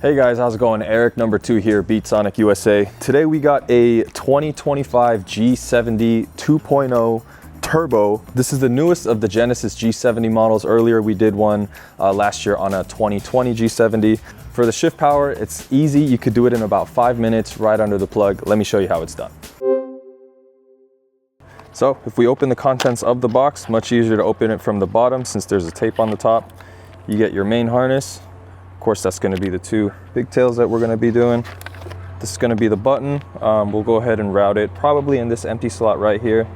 Hey guys, how's it going? Eric number 2 here, Beat Sonic USA. Today we got a 2025 G70 2.0 Turbo. This is the newest of the Genesis G70 models. Earlier we did one last year on a 2020 G70. For the ShiftPower, it's easy. You could do it in about 5 minutes right under the plug. Let me show you how it's done. So if we open the contents of the box, much easier to open it from the bottom since there's a tape on the top. You get your main harness. Of course, that's going to be the 2 pigtails that we're going to be doing. This is going to be the button. We'll go ahead and route it probably in this empty slot right here.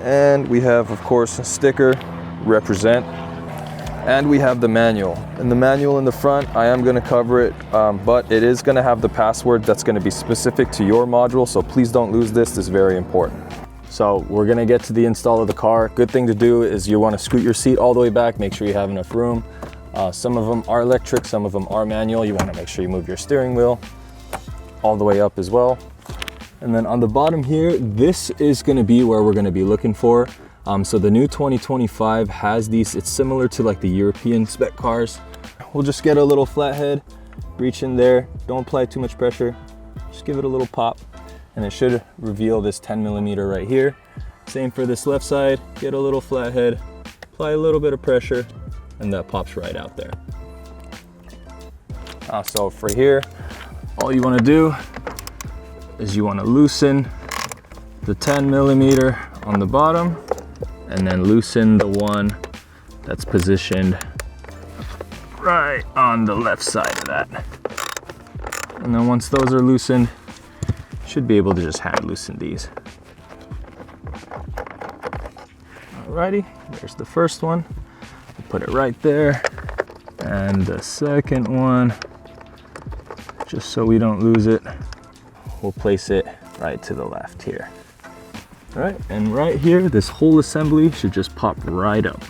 And we have, of course, a sticker, represent. And we have the manual. And the manual in the front, I am going to cover it, but it is going to have the password that's going to be specific to your module. So please don't lose this. This is very important. So we're going to get to the install of the car. Good thing to do is you want to scoot your seat all the way back. Make sure you have enough room. Some of them are electric, some of them are manual. You want to make sure you move your steering wheel all the way up as well. And then on the bottom here, this is going to be where we're going to be looking for. So the new 2025 has these. It's similar to like the European spec cars. We'll just get a little flathead, reach in there. Don't apply too much pressure. Just give it a little pop and it should reveal this 10mm right here. Same for this left side. Get a little flathead, apply a little bit of pressure, and that pops right out there. So for here, all you want to do is you want to loosen the 10mm on the bottom and then loosen the one that's positioned right on the left side of that. And then once those are loosened, you should be able to just hand loosen these. Alrighty, there's the first one. Put it right there, and the second one, just so we don't lose it, we'll place it right to the left here. All right, and right here, this whole assembly should just pop right up.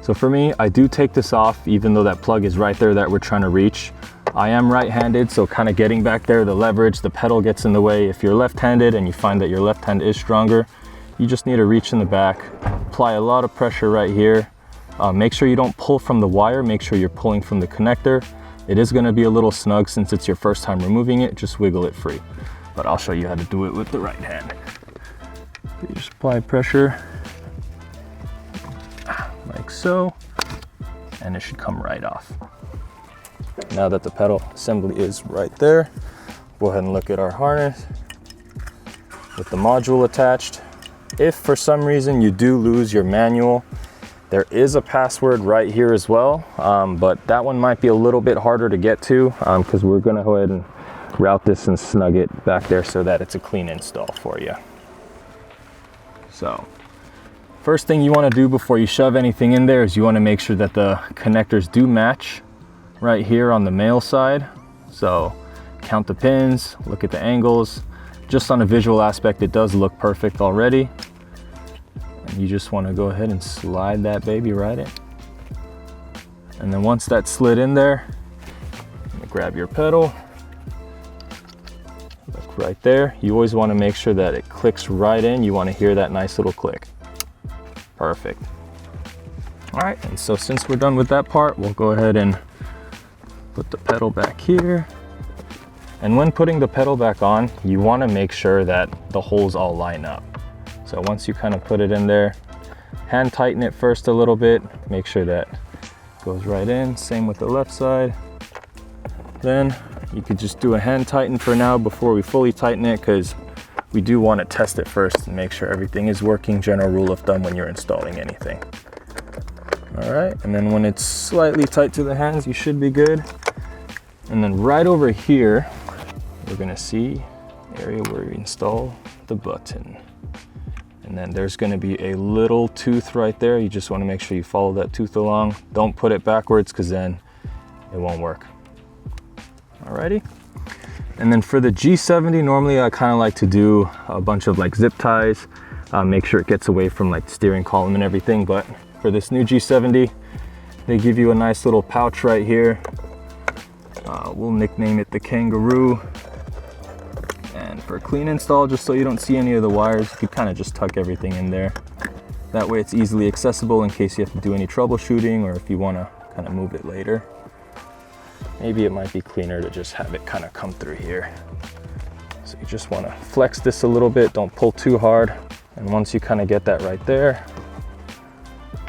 So for me, I do take this off, even though that plug is right there that we're trying to reach. I am right-handed, so kind of getting back there, the leverage, the pedal gets in the way. If you're left-handed and you find that your left hand is stronger, you just need to reach in the back, apply a lot of pressure right here. Make sure you don't pull from the wire, make sure you're pulling from the connector. It is going to be a little snug since it's your first time removing it, just wiggle it free. But I'll show you how to do it with the right hand. You just apply pressure, like so, and it should come right off. Now that the pedal assembly is right there, go ahead and look at our harness with the module attached. If for some reason you do lose your manual, there is a password right here as well, but that one might be a little bit harder to get to because we're going to go ahead and route this and snug it back there so that it's a clean install for you. So first thing you want to do before you shove anything in there is you want to make sure that the connectors do match right here on the male side. So count the pins, look at the angles. Just on a visual aspect, it does look perfect already. You just want to go ahead and slide that baby right in. And then once that's slid in there, grab your pedal, look right there. You always want to make sure that it clicks right in. You want to hear that nice little click. Perfect. All right, and so since we're done with that part, we'll go ahead and put the pedal back here. And when putting the pedal back on, you want to make sure that the holes all line up. So once you kind of put it in there, hand tighten it first a little bit, make sure that goes right in. Same with the left side. Then you could just do a hand tighten for now before we fully tighten it, because we do want to test it first and make sure everything is working. General rule of thumb when you're installing anything. All right, and then when it's slightly tight to the hands, you should be good. And then right over here, we're gonna see area where we install the button. And then there's going to be a little tooth right there. You just want to make sure you follow that tooth along. Don't put it backwards because then it won't work. Alrighty. And then for the G70, normally I kind of like to do a bunch of like zip ties, make sure it gets away from like the steering column and everything. But for this new G70, they give you a nice little pouch right here. We'll nickname it the Kangaroo. And for a clean install, just so you don't see any of the wires, you kind of just tuck everything in there. That way it's easily accessible in case you have to do any troubleshooting or if you want to kind of move it later. maybe it might be cleaner to just have it kind of come through here. So you just want to flex this a little bit, don't pull too hard. And once you kind of get that right there,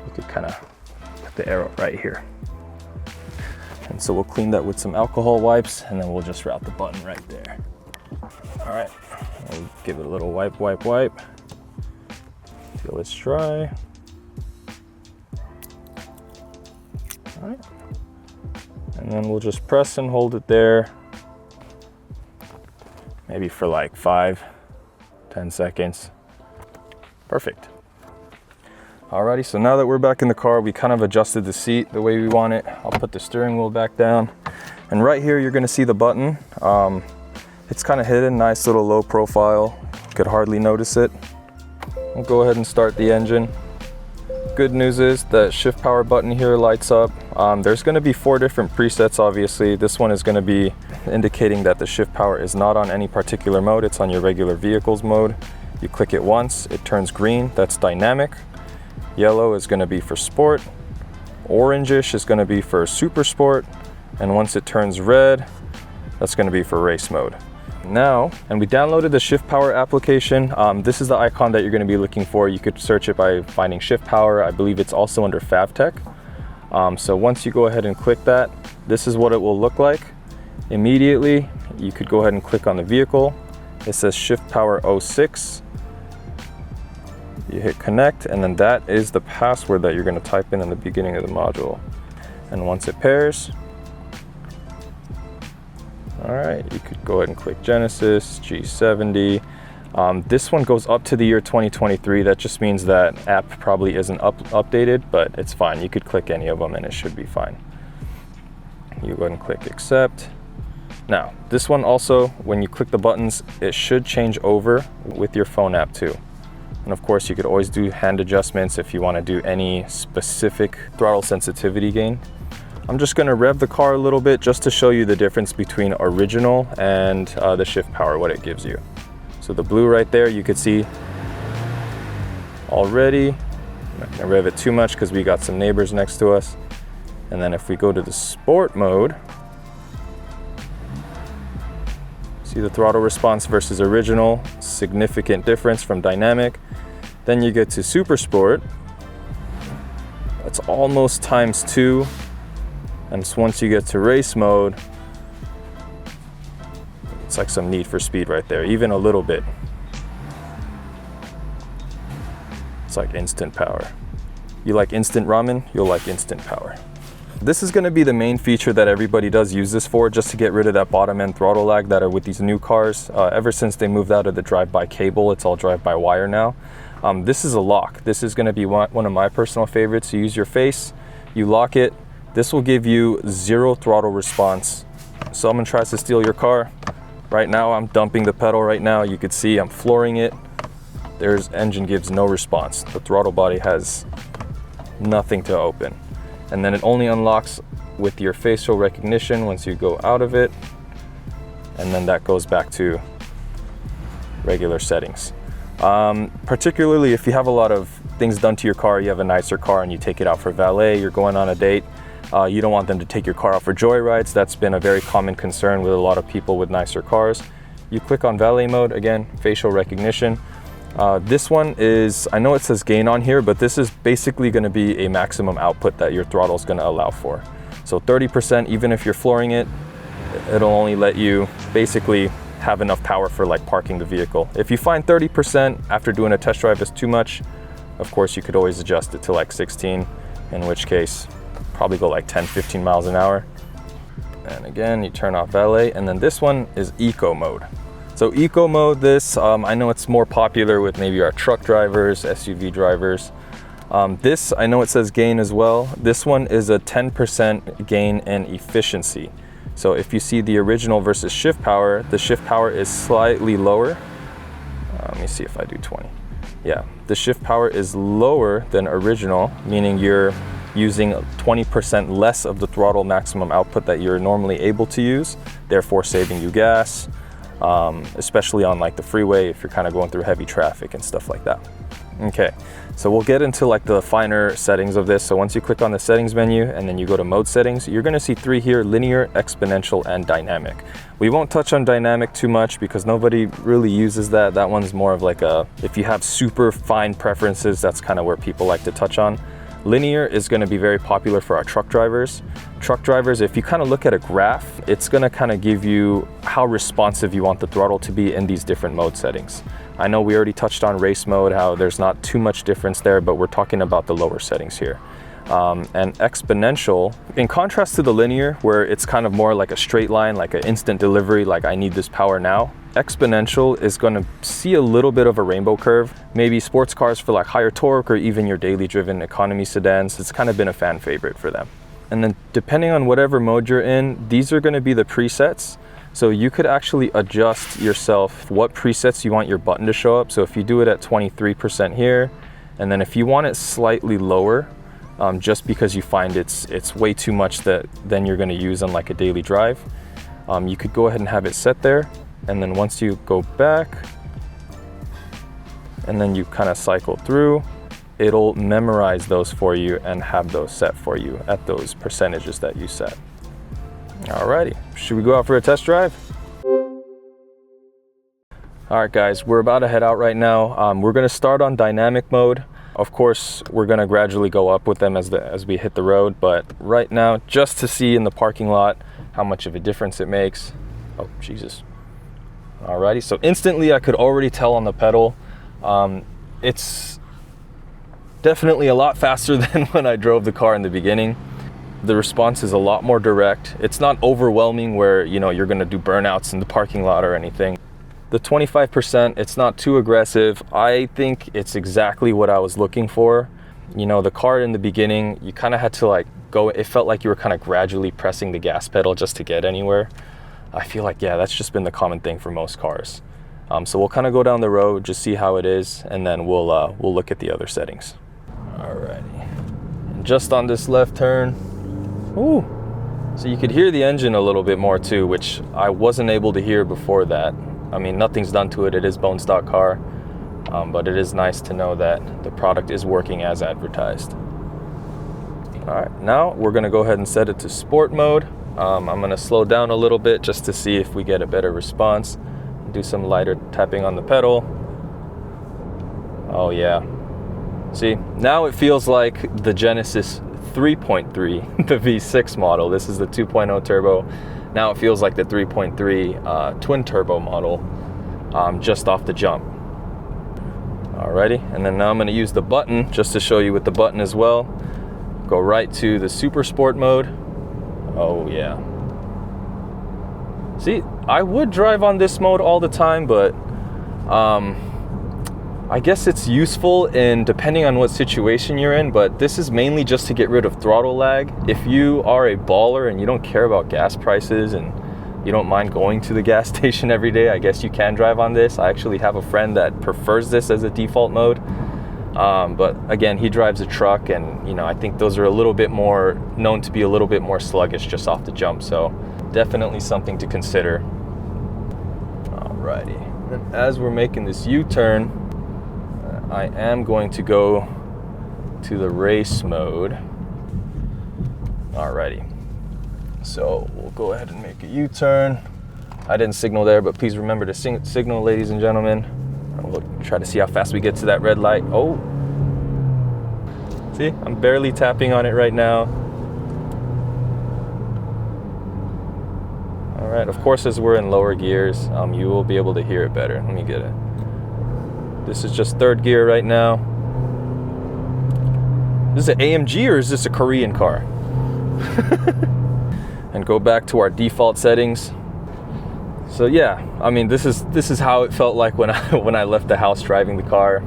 you could kind of put the arrow right here. And so we'll clean that with some alcohol wipes, and then we'll just route the button right there. All right, we'll give it a little wipe, wipe, wipe. Till it's dry. All right. And then we'll just press and hold it there. Maybe for like 5-10 seconds. Perfect. Alrighty, so now that we're back in the car, we kind of adjusted the seat the way we want it. I'll put the steering wheel back down. And right here, you're gonna see the button. It's kind of hidden, nice little low profile. You could hardly notice it. We'll go ahead and start the engine. Good news is that ShiftPower button here lights up. There's gonna be 4 different presets, obviously. This one is gonna be indicating that the ShiftPower is not on any particular mode. It's on your regular vehicles mode. You click it once, it turns green, that's dynamic. Yellow is gonna be for sport. Orangish is gonna be for super sport. And once it turns red, that's gonna be for race mode. Now, and we downloaded the ShiftPower application. This is the icon that you're gonna be looking for. You could search it by finding ShiftPower. I believe it's also under FavTech. So once you go ahead and click that, this is what it will look like. Immediately, you could go ahead and click on the vehicle. It says ShiftPower 06. You hit connect, and then that is the password that you're gonna type in the beginning of the module. And once it pairs, all right, you could go ahead and click Genesis G70. This one goes up to the year 2023. That just means that app probably isn't updated, but it's fine. You could click any of them and it should be fine. You go ahead and click accept. Now, this one also, when you click the buttons, it should change over with your phone app too. And of course, you could always do hand adjustments if you want to do any specific throttle sensitivity gain. I'm just going to rev the car a little bit just to show you the difference between original and the ShiftPower, what it gives you. So the blue right there, you could see already. I'm not going to rev it too much because we got some neighbors next to us. And then if we go to the sport mode, see the throttle response versus original, significant difference from dynamic. Then you get to super sport. That's almost ×2. And once you get to race mode, it's like some Need for Speed right there, even a little bit. It's like instant power. You like instant ramen, you'll like instant power. This is gonna be the main feature that everybody does use this for, just to get rid of that bottom end throttle lag that are with these new cars. Ever since they moved out of the drive-by cable, it's all drive-by-wire now. This is a lock. This is gonna be one of my personal favorites. You use your face, you lock it. This will give you 0 throttle response. Someone tries to steal your car. Right now, I'm dumping the pedal right now. You could see I'm flooring it. There's engine gives no response. The throttle body has nothing to open. And then it only unlocks with your facial recognition once you go out of it. And then that goes back to regular settings. Particularly if you have a lot of things done to your car, you have a nicer car and you take it out for valet, you're going on a date, you don't want them to take your car out for joyrides. That's been a very common concern with a lot of people with nicer cars. You click on valet mode, again, facial recognition. This one is, I know it says gain on here, but this is basically gonna be a maximum output that your throttle is gonna allow for. So 30%, even if you're flooring it, it'll only let you basically have enough power for like parking the vehicle. If you find 30% after doing a test drive is too much, of course you could always adjust it to like 16, in which case probably go like 10-15 miles an hour. And again, you turn off valet, and then this one is eco mode. So eco mode, this, I know it's more popular with maybe our truck drivers, SUV drivers. This, I know it says gain as well. This one is a 10% gain in efficiency. So if you see the original versus ShiftPower, the ShiftPower is slightly lower. Let me see if I do 20. Yeah, the ShiftPower is lower than original, meaning you're using 20% less of the throttle maximum output that you're normally able to use, therefore saving you gas, especially on like the freeway if you're kind of going through heavy traffic and stuff like that. Okay, so we'll get into like the finer settings of this. So once you click on the settings menu and then you go to mode settings, you're gonna see 3 here: linear, exponential, and dynamic. We won't touch on dynamic too much because nobody really uses that. That one's more of like a, if you have super fine preferences, that's kind of where people like to touch on. Linear is gonna be very popular for our truck drivers. Truck drivers, if you kind of look at a graph, it's gonna kind of give you how responsive you want the throttle to be in these different mode settings. I know we already touched on race mode, how there's not too much difference there, but we're talking about the lower settings here. And exponential, in contrast to the linear, where it's kind of more like a straight line, like an instant delivery, like I need this power now, exponential is going to see a little bit of a rainbow curve. Maybe sports cars for like higher torque, or even your daily driven economy sedans. It's kind of been a fan favorite for them. And then depending on whatever mode you're in, these are going to be the presets. So you could actually adjust yourself what presets you want your button to show up. So if you do it at 23% here, and then if you want it slightly lower, just because you find it's way too much that then you're going to use on like a daily drive, you could go ahead and have it set there. And then once you go back and then you kind of cycle through, it'll memorize those for you and have those set for you at those percentages that you set. Alrighty, should we go out for a test drive? Alright guys, we're about to head out right now. We're going to start on dynamic mode. Of course, we're going to gradually go up with them as we hit the road, but right now, just to see in the parking lot how much of a difference it makes. Oh, Jesus. Alrighty, so instantly I could already tell on the pedal. It's definitely a lot faster than when I drove the car in the beginning. The response is a lot more direct. It's not overwhelming where, you know, you're gonna do burnouts in the parking lot or anything. The 25%, it's not too aggressive. I think it's exactly what I was looking for. You know, the car in the beginning, you kind of had to like go, it felt like you were kind of gradually pressing the gas pedal just to get anywhere. I feel like, yeah, that's just been the common thing for most cars. So we'll kind of go down the road, just see how it is, and then we'll look at the other settings. Alrighty, and just on this left turn, ooh, so you could hear the engine a little bit more too, which I wasn't able to hear before that. I mean, nothing's done to it. It is bone stock car, but it is nice to know that the product is working as advertised. All right, now we're gonna go ahead and set it to sport mode. I'm gonna slow down a little bit just to see if we get a better response. Do some lighter tapping on the pedal. Oh yeah. See, now it feels like the Genesis 3.3, the V6 model. This is the 2.0 turbo. Now it feels like the 3.3 twin turbo model, just off the jump. Alrighty, and then now I'm gonna use the button just to show you with the button as well. Go right to the super sport mode. Oh yeah. See, I would drive on this mode all the time, but I guess it's useful in depending on what situation you're in, but this is mainly just to get rid of throttle lag. If you are a baller and you don't care about gas prices and you don't mind going to the gas station every day, I guess you can drive on this. I actually have a friend that prefers this as a default mode. But again, he drives a truck, and you know, I think those are a little bit more known to be a little bit more sluggish just off the jump. So definitely something to consider. Alrighty, and as we're making this U-turn, I am going to go to the race mode. Alrighty, so we'll go ahead and make a U-turn. I didn't signal there, but please remember to signal, ladies and gentlemen. We'll try to see how fast we get to that red light. Oh, see, I'm barely tapping on it right now. All right, of course, as we're in lower gears, you will be able to hear it better. Let me get it. This is just third gear right now. Is it AMG or is this a Korean car? And go back to our default settings. So yeah, I mean, this is how it felt like when I left the house driving the car.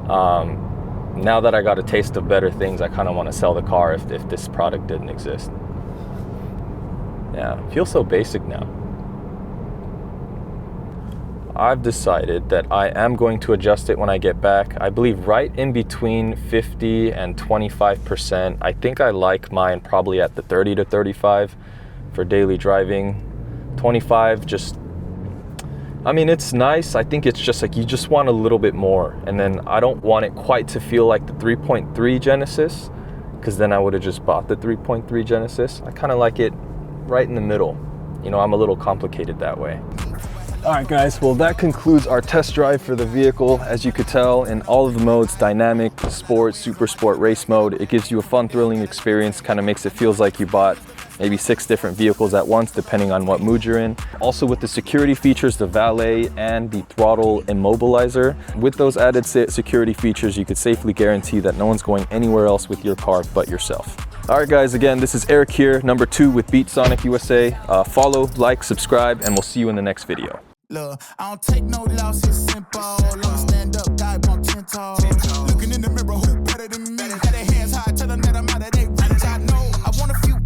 Now that I got a taste of better things, I kind of want to sell the car if this product didn't exist. Yeah, it feels so basic now. I've decided that I am going to adjust it when I get back. I believe right in between 50 and 25%. I think I like mine probably at the 30 to 35 for daily driving. 25, just I mean, it's nice. I think it's just like you just want a little bit more, and then I don't want it quite to feel like the 3.3 Genesis, because then I would have just bought the 3.3 Genesis. I kind of like it right in the middle. You know, I'm a little complicated that way. All right, guys, well, that concludes our test drive for the vehicle. As you could tell, in all of the modes, dynamic, sport, super sport, race mode, it gives you a fun, thrilling experience, kind of makes it feels like you bought maybe 6 different vehicles at once, depending on what mood you're in. Also with the security features, the valet and the throttle immobilizer, with those added security features, you could safely guarantee that no one's going anywhere else with your car but yourself. All right, guys, again, this is Eric here, number 2 with Beat Sonic USA. Follow, like, subscribe, and we'll see you in the next video. Look, I don't take no loss, it's simple. Stand up, guy, walk 10 tall. Looking in the mirror, who better than me?